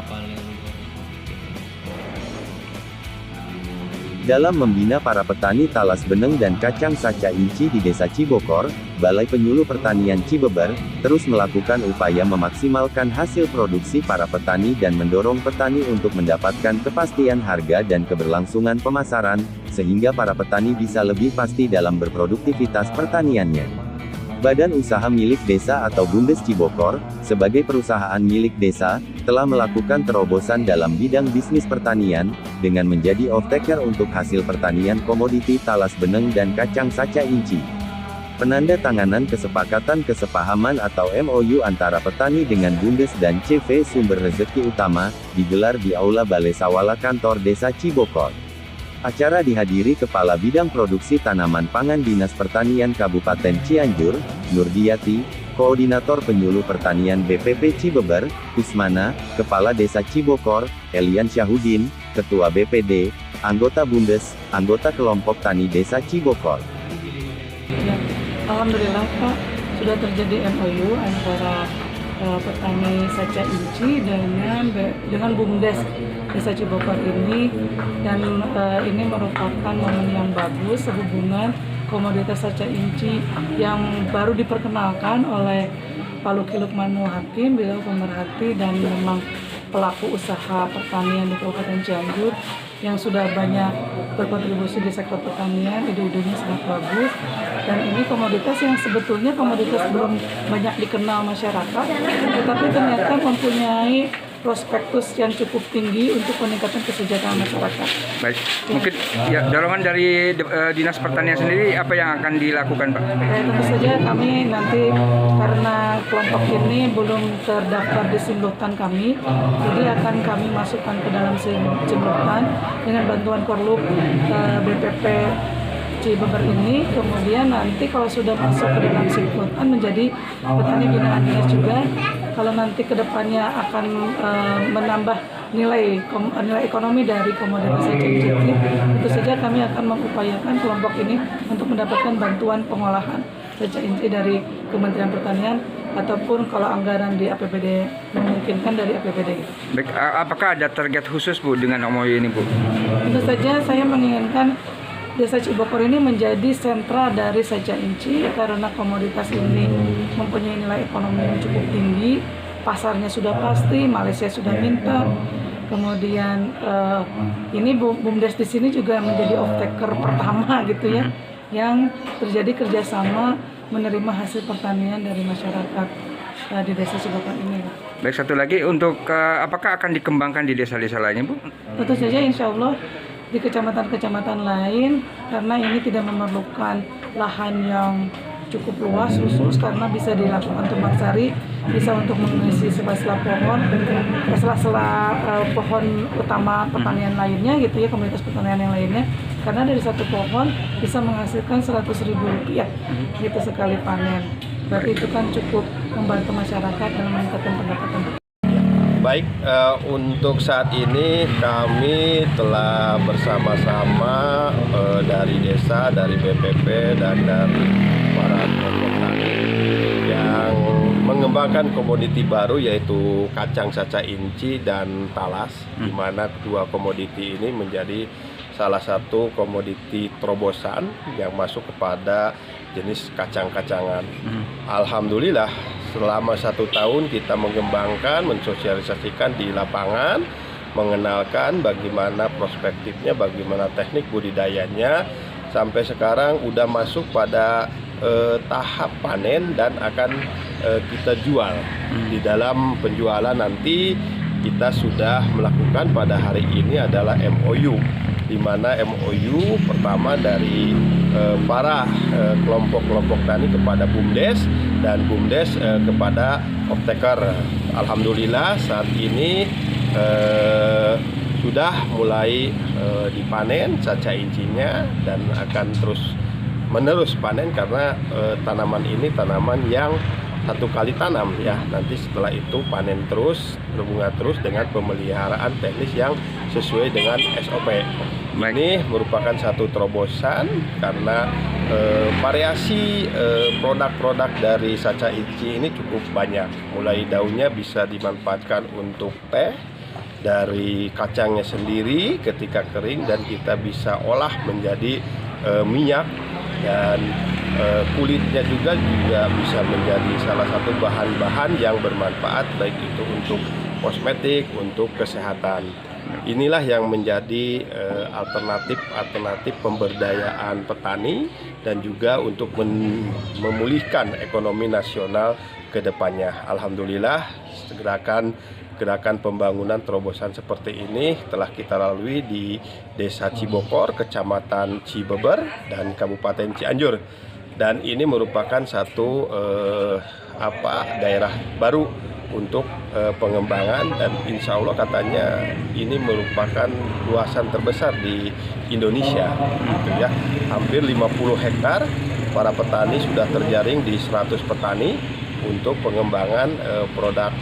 apa yang Dalam membina para petani talas beneng dan kacang saca inci di Desa Cibokor, Balai Penyuluh Pertanian Cibeber terus melakukan upaya memaksimalkan hasil produksi para petani dan mendorong petani untuk mendapatkan kepastian harga dan keberlangsungan pemasaran, sehingga para petani bisa lebih pasti dalam berproduktivitas pertaniannya. Badan Usaha Milik Desa atau BUMDes Cibokor, sebagai perusahaan milik desa, telah melakukan terobosan dalam bidang bisnis pertanian, dengan menjadi off-taker untuk hasil pertanian komoditi talas beneng dan kacang saca inci. Penandatanganan kesepakatan kesepahaman atau MOU antara petani dengan BUMDes dan CV Sumber Rezeki Utama, digelar di Aula Balai Sawala Kantor Desa Cibokor. Acara dihadiri Kepala Bidang Produksi Tanaman Pangan Dinas Pertanian Kabupaten Cianjur, Nurdiati, Koordinator Penyuluh Pertanian BPP Cibeber, Kusmana, Kepala Desa Cibokor, Elian Syahudin, Ketua BPD, anggota BUMDes, anggota Kelompok Tani Desa Cibokor. Ya, alhamdulillah Pak, sudah terjadi MOU antara petani saca inci dengan BUMDes Desa Cibokor ini, dan ini merupakan momen yang bagus sehubungan komoditas saca inci yang baru diperkenalkan oleh Pak Luki Lukmanul Hakim, beliau pemerhati dan memang pelaku usaha pertanian di Kabupaten Cianjur yang sudah banyak berkontribusi di sektor pertanian. Ide-idenya sangat bagus, dan ini komoditas yang sebetulnya komoditas belum banyak dikenal masyarakat, tetapi ternyata mempunyai prospektus yang cukup tinggi untuk peningkatan kesejahteraan masyarakat. Baik, mungkin ya dorongan dari Dinas Pertanian sendiri apa yang akan dilakukan, Pak? Tentu saja kami nanti, karena kelompok ini belum terdaftar di Simlutan kami, jadi akan kami masukkan ke dalam Simlutan dengan bantuan Korlub BPP Cibeber ini. Kemudian nanti kalau sudah masuk ke dalam Simlutan menjadi petani binaan dinas juga. Kalau nanti kedepannya akan menambah nilai ekonomi dari komoditas saca inci, tentu saja kami akan mengupayakan kelompok ini untuk mendapatkan bantuan pengolahan saca inci dari Kementerian Pertanian, ataupun kalau anggaran di APBD memungkinkan dari APBD. Baik, apakah ada target khusus Bu dengan MOU ini Bu? Tentu saja saya menginginkan Desa Cibokor ini menjadi sentra dari saca inci, karena komoditas ini mempunyai nilai ekonomi yang cukup tinggi, pasarnya sudah pasti, Malaysia sudah minta. Kemudian ini BUMDes di sini juga menjadi off-taker pertama gitu ya, yang terjadi kerjasama menerima hasil pertanian dari masyarakat di Desa Cibokor ini. Baik, satu lagi untuk apakah akan dikembangkan di desa-desa lainnya Bu? Tentu saja insya Allah di kecamatan-kecamatan lain, karena ini tidak memerlukan lahan yang cukup luas khusus, karena bisa dilakukan tumbang sari, bisa untuk mengisi sela-sela pohon, sela-sela pohon utama pertanian lainnya gitu ya, komunitas pertanian yang lainnya, karena dari satu pohon bisa menghasilkan Rp100.000 gitu sekali panen. Berarti itu kan cukup membantu masyarakat dalam meningkatkan pendapatan. Baik, untuk saat ini kami telah bersama-sama dari desa, dari BPP, dan dari para kelompok tani yang mengembangkan komoditi baru, yaitu kacang saca inci dan talas, di mana kedua komoditi ini menjadi salah satu komoditi terobosan yang masuk kepada jenis kacang-kacangan. Alhamdulillah, selama 1 tahun kita mengembangkan, mensosialisasikan di lapangan, mengenalkan bagaimana prospektifnya, bagaimana teknik budidayanya, sampai sekarang udah masuk pada tahap panen dan akan kita jual. Di dalam penjualan nanti kita sudah melakukan pada hari ini adalah MOU, di mana MOU pertama dari para kelompok-kelompok tani kepada BUMDes, dan BUMDes kepada off-taker. Alhamdulillah saat ini sudah mulai dipanen saca incinya, dan akan terus menerus panen, karena tanaman ini tanaman yang 1 kali tanam ya. Nanti setelah itu panen terus, berbunga terus dengan pemeliharaan teknis yang sesuai dengan SOP. Ini merupakan satu terobosan, karena variasi produk-produk dari saca inci ini cukup banyak. Mulai daunnya bisa dimanfaatkan untuk teh, dari kacangnya sendiri ketika kering, dan kita bisa olah menjadi minyak, dan kulitnya juga bisa menjadi salah satu bahan-bahan yang bermanfaat, baik itu untuk kosmetik, untuk kesehatan. Inilah yang menjadi alternatif pemberdayaan petani dan juga untuk memulihkan ekonomi nasional ke depannya. Alhamdulillah, gerakan pembangunan terobosan seperti ini telah kita lalui di Desa Cibokor, Kecamatan Cibeber, dan Kabupaten Cianjur. Dan ini merupakan satu daerah baru untuk pengembangan, dan insya Allah katanya ini merupakan luasan terbesar di Indonesia, gitu ya. Hampir 50 hektar, para petani sudah terjaring di 100 petani untuk pengembangan produk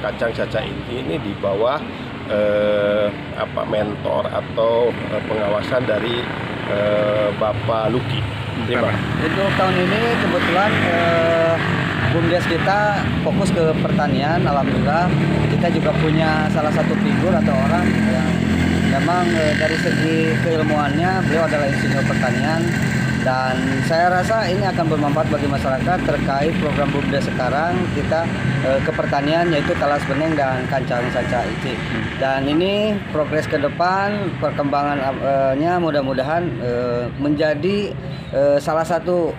kacang caca inci ini di bawah mentor atau pengawasan dari Bapak Luki. Terima. Untuk tahun ini kebetulan BUMDes kita fokus ke pertanian. Alhamdulillah kita juga punya salah satu figur atau orang yang memang dari segi keilmuannya beliau adalah insinyur pertanian, dan saya rasa ini akan bermanfaat bagi masyarakat terkait program BUMDes sekarang kita ke pertanian, yaitu talas bening dan kacang saca inci. Dan ini progres ke depan perkembangannya mudah-mudahan menjadi salah satu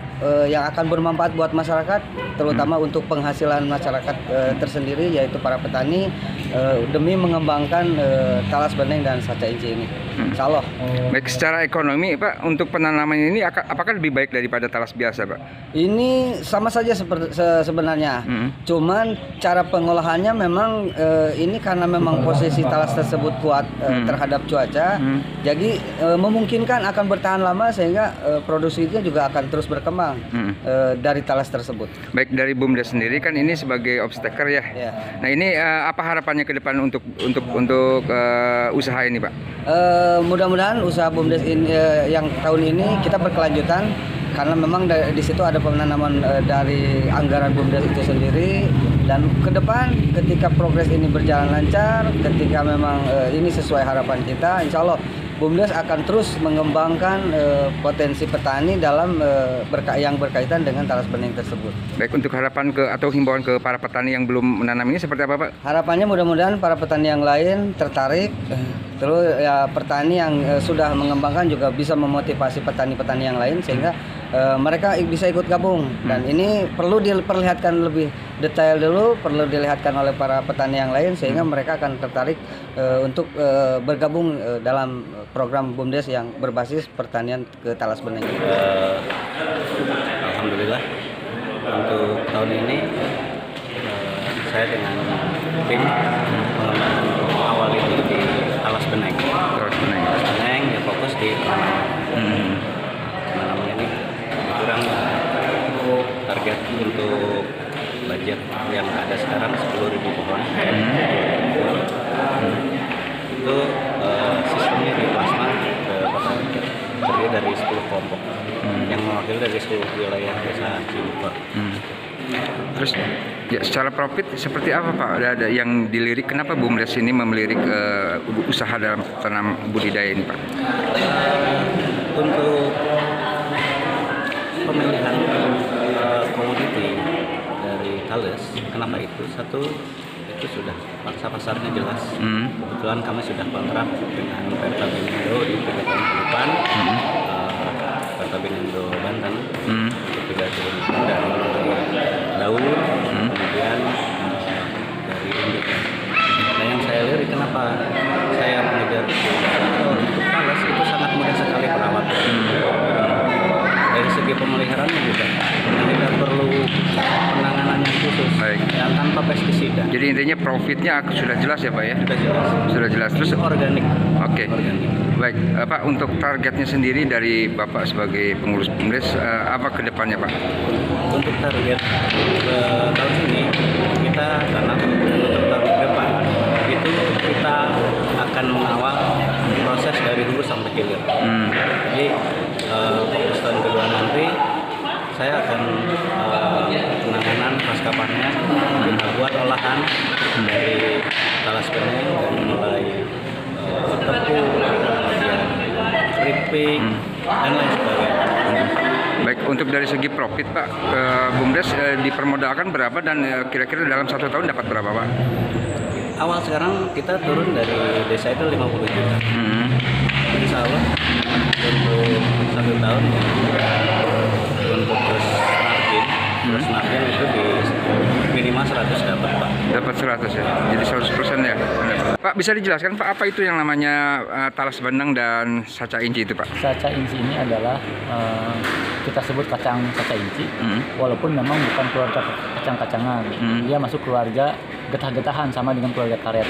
yang akan bermanfaat buat masyarakat, terutama untuk penghasilan masyarakat tersendiri, yaitu para petani, demi mengembangkan talas bening dan saca inci ini. Insya Allah. Baik, secara ekonomi Pak, untuk penanaman ini apakah lebih baik daripada talas biasa Pak? Ini sama saja sebenarnya. Cuman cara pengolahannya memang ini karena memang posisi talas tersebut kuat terhadap cuaca, jadi memungkinkan akan bertahan lama, sehingga produksinya juga akan terus berkembang dari talas tersebut. Baik, dari BUMDes sendiri kan ini sebagai obstaker ya. Nah, ini apa harapannya ke depan untuk usaha ini Pak? Mudah-mudahan usaha BUMDes ini yang tahun ini kita berkelanjutan, karena memang di situ ada penanaman dari anggaran BUMDes itu sendiri, dan ke depan ketika progres ini berjalan lancar, ketika memang ini sesuai harapan kita, insya Allah BUMDes akan terus mengembangkan potensi petani dalam yang berkaitan dengan talas bening tersebut. Baik, untuk harapan atau himbauan ke para petani yang belum menanam ini seperti apa Pak? Harapannya mudah-mudahan para petani yang lain tertarik, terus ya petani yang sudah mengembangkan juga bisa memotivasi petani-petani yang lain, sehingga mereka bisa ikut gabung. Dan ini perlu diperlihatkan lebih detail dulu, perlu dilihatkan oleh para petani yang lain, sehingga mereka akan tertarik untuk bergabung dalam program BUMDes yang berbasis pertanian ke talas bening. Alhamdulillah untuk tahun ini saya dengan tim awal itu di talas bening. Talas bening ya, fokus di penanaman ini kurang target untuk budget yang ada sekarang 10.000 pohon. Itu sistemnya di plasma ke petani, terdiri dari 10 kelompok yang mewakili dari seluruh wilayah desa Cibokor. Terus ya, secara profit seperti apa Pak? Ada yang dilirik, kenapa BUMDes ini memelirik usaha dalam tanam budidaya ini Pak? Untuk pemilihan komoditi dari talas, kenapa itu? Satu, itu sudah pasarnya jelas. Kebetulan kami sudah kontrak dengan Pertaminindo di Pegataan Depan, Pertaminindo Banten, juga dari Daun, kemudian dari Induk. Nah, yang saya lirik kenapa saya mengejar untuk talas itu sangat mudah sekali perawatan. Dari segi pemeliharaannya juga tidak perlu penanganan yang khusus, yang tanpa pestisida. Jadi intinya profitnya sudah jelas ya Pak ya? Sudah jelas. Sudah jelas. Terus organik. Oke. Baik, Pak, untuk targetnya sendiri dari Bapak sebagai pengurus BUMDes apa ke depannya Pak? Untuk target tahun ini kita tanam, dan untuk tahun depan itu kita akan mengawal proses dari hulu sampai hilir. Jadi fokus tahun kedua nanti saya akan penanganan pasca panen, kita buat olahan dari talas bening dan mulai dan lain sebagainya. Baik, untuk dari segi profit Pak, BUMDes dipermodalkan berapa dan kira-kira dalam 1 tahun dapat berapa Pak? Awal sekarang kita turun dari desa itu 50 juta. Insya Allah untuk 1 tahun untuk terus margin itu di minimal 100 dapat Pak. Dapat 100 ya, jadi 100% ya. Pak, bisa dijelaskan Pak apa itu yang namanya talas benang dan saca inci itu Pak? Saca inci ini adalah kita sebut kacang saca inci, walaupun memang bukan keluarga kacang-kacangan. Dia masuk keluarga getah-getahan sama dengan keluarga karet.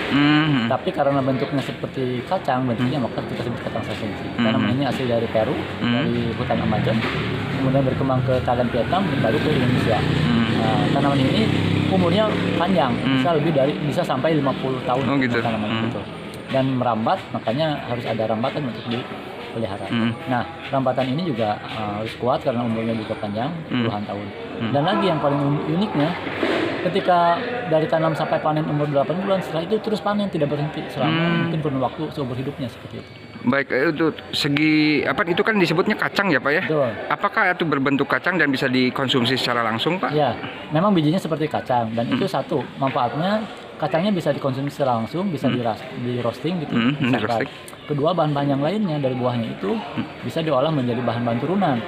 Tapi karena bentuknya seperti kacang, bentuknya maka kita sebut kacang saca inci. Tanaman ini asli dari Peru, dari hutan Amazon, kemudian berkembang ke Thailand, Vietnam, dan baru ke Indonesia. Nah, tanaman ini umurnya panjang, bisa sampai 50 tahun. Oh, gitu. Tanaman itu. Dan merambat, makanya harus ada rambatan untuk dipelihara. Nah, rambatan ini juga harus kuat karena umurnya juga panjang, puluhan tahun. Dan lagi yang paling uniknya, ketika dari tanam sampai panen umur 8 bulan, setelah itu terus panen, tidak berhenti selama mungkin kurun waktu seumur hidupnya seperti itu. Baik, itu segi apa itu kan disebutnya kacang ya Pak ya? Betul. Apakah itu berbentuk kacang dan bisa dikonsumsi secara langsung Pak? Ya, memang bijinya seperti kacang dan itu satu manfaatnya, kacangnya bisa dikonsumsi secara langsung, bisa di roasting gitu. Di-roasting. Kedua, bahan-bahan yang lainnya dari buahnya itu bisa diolah menjadi bahan-bahan turunan.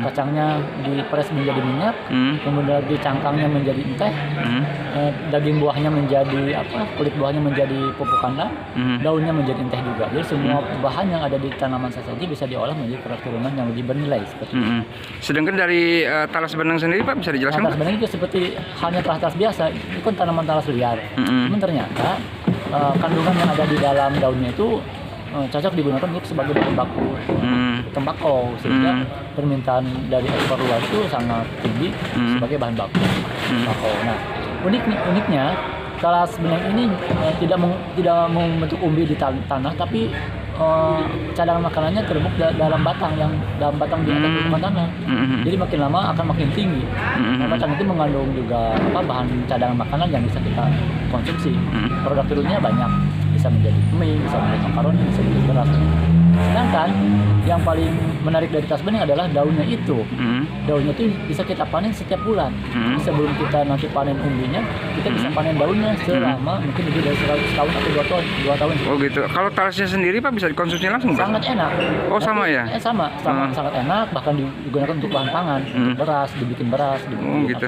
Kacangnya dipres menjadi minyak, kemudian cangkangnya menjadi teh, daging buahnya menjadi kulit buahnya menjadi pupuk kandang, daunnya menjadi teh juga. Jadi semua bahan yang ada di tanaman saca bisa diolah menjadi produk turunan yang lebih bernilai seperti itu. Sedangkan dari talas benang sendiri Pak bisa dijelaskan? Talas benang itu seperti halnya talas biasa, itu kan tanaman talas liar. Cuman ternyata kandungan yang ada di dalam daunnya itu cocok digunakan untuk sebagai bahan baku tembakau, sehingga permintaan dari ekspor luar itu sangat tinggi sebagai bahan baku tembakau. Nah, uniknya talas benang ini tidak membentuk umbi di tanah, tapi cadangan makanannya terbentuk dalam batang di atas permukaan tanah. Jadi makin lama akan makin tinggi. Batang itu mengandung juga bahan cadangan makanan yang bisa kita konsumsi. Produk turunnya banyak, bisa menjadi mie, bisa menjadi makaroni, bisa menjadi beras. Sedangkan yang paling menarik dari talas benang adalah daunnya itu. Daunnya itu bisa kita panen setiap bulan. Jadi sebelum kita nanti panen umbinya, kita bisa panen daunnya selama mungkin lebih dari 100 tahun atau 2 tahun. Oh gitu. Kalau talasnya sendiri Pak bisa dikonsumsi langsung Pak? Sangat enak. Oh sama ya? Sangat enak, bahkan digunakan untuk bahan pangan, untuk beras, dibikin beras, gitu.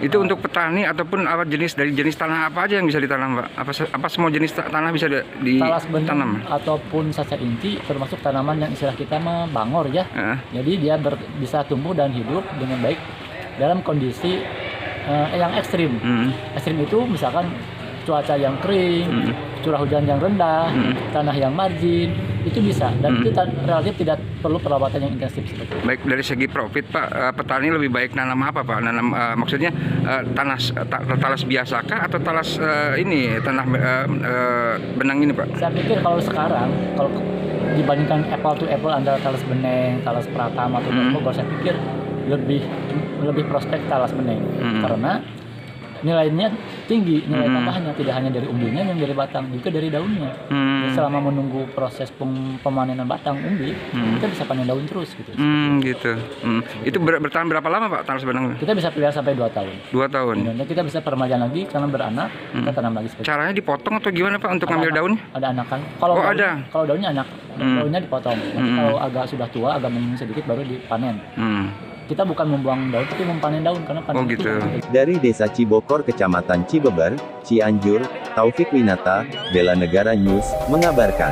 Itu untuk petani ataupun apa jenis tanah apa aja yang bisa ditanam Pak? Apa semua jenis tanah bisa talas benang ditanam? ataupun saca inci termasuk tanaman yang istilah kita bangor ya. Jadi dia bisa tumbuh dan hidup dengan baik dalam kondisi yang ekstrim. Ekstrim itu misalkan cuaca yang kering, curah hujan yang rendah, tanah yang margin, itu bisa, dan itu relatif tidak perlu perawatan yang intensif seperti itu. Baik, dari segi profit Pak, petani lebih baik nanam apa Pak? Nanam maksudnya talas biasakah atau talas benang ini Pak? Saya pikir kalau sekarang, kalau dibandingkan apple to apple antara talas benang, talas Pratama atau talas Bogor, saya pikir lebih prospek talas benang karena nilainya tinggi, nilai tambahannya tidak hanya dari umbinya, yang dari batang, juga dari daunnya. Jadi selama menunggu proses pemanenan batang umbi, kita bisa panen daun terus gitu. Itu bertahan berapa lama Pak talas benang? Kita bisa pelihara sampai 2 tahun. 2 tahun. Dan kita bisa peremajaan lagi karena beranak, kita tanam lagi seperti Caranya dipotong atau gimana Pak untuk ngambil daunnya? Ada anakan. Kalau daunnya anak, daunnya dipotong. Nanti kalau agak sudah tua, agak menguning sedikit baru dipanen. Kita bukan membuang daun, tapi mempanen daun karena panen gitu. Dari Desa Cibokor, Kecamatan Cibeber, Cianjur, Taufik Winata, Bela Negara News, mengabarkan.